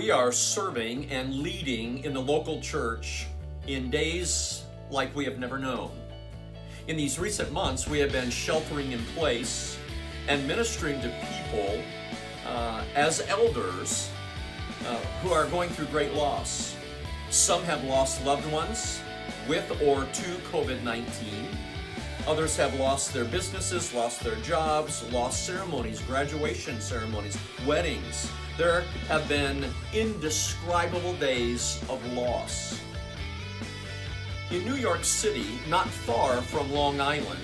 we are serving and leading in the local church in days like we have never known. In these recent months, we have been sheltering in place and ministering to people as elders who are going through great loss. Some have lost loved ones with or to COVID-19. Others have lost their businesses, lost their jobs, lost ceremonies, graduation ceremonies, weddings. There have been indescribable days of loss. In New York City, not far from Long Island,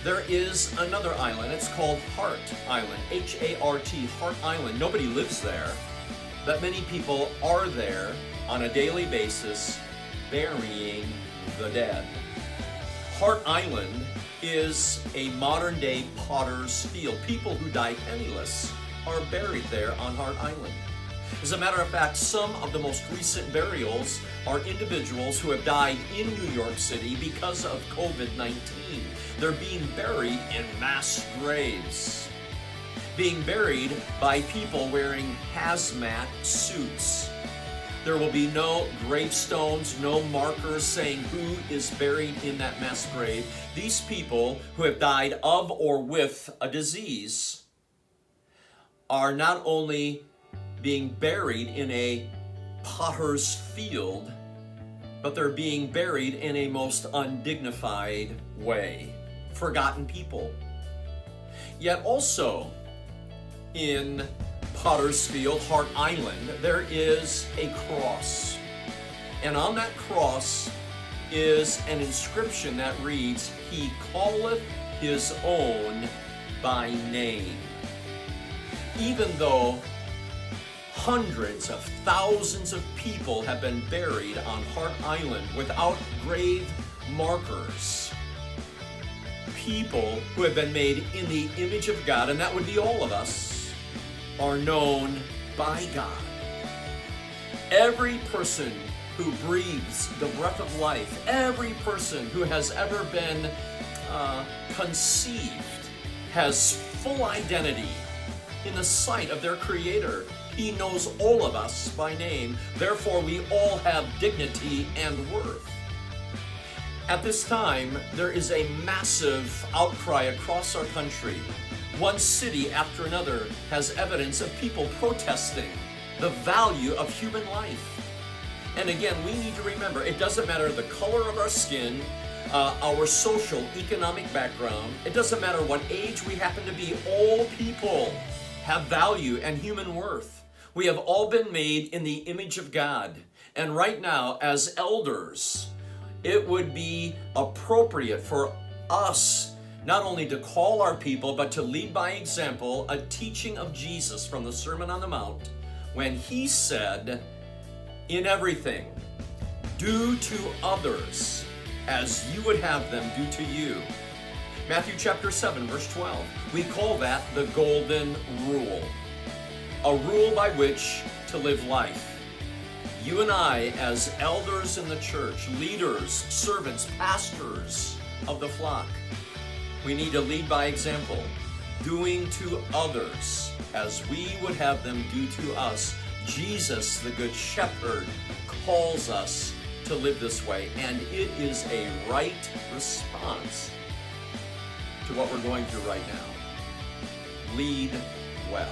there is another island. It's called Hart Island, H-A-R-T, Hart Island. Nobody lives there, but many people are there on a daily basis burying the dead. Hart Island is a modern-day potter's field. People who die penniless are buried there on Hart Island. As a matter of fact, some of the most recent burials are individuals who have died in New York City because of COVID-19. They're being buried in mass graves, being buried by people wearing hazmat suits. There will be no gravestones, no markers saying who is buried in that mass grave. These people who have died of or with a disease are not only being buried in a potter's field, but they're being buried in a most undignified way. Forgotten people. Yet also in Potter's Field, Hart Island, there is a cross. And on that cross is an inscription that reads, "He calleth his own by name." Even though hundreds of thousands of people have been buried on Hart Island without grave markers, people who have been made in the image of God, and that would be all of us, are known by God. Every person who breathes the breath of life, every person who has ever been conceived has full identity in the sight of their Creator. He knows all of us by name. Therefore, we all have dignity and worth. At this time, there is a massive outcry across our country. One city after another has evidence of people protesting the value of human life. And again, we need to remember, it doesn't matter the color of our skin, our social, economic background. It doesn't matter what age we happen to be. All people have value and human worth. We have all been made in the image of God. And right now, as elders, it would be appropriate for us not only to call our people, but to lead by example a teaching of Jesus from the Sermon on the Mount, when he said, "In everything, do to others as you would have them do to you." Matthew chapter 7, verse 12. We call that the golden rule. A rule by which to live life. You and I, as elders in the church, leaders, servants, pastors of the flock, we need to lead by example, doing to others as we would have them do to us. Jesus, the Good Shepherd, calls us to live this way, and it is a right response to what we're going through right now. Lead well.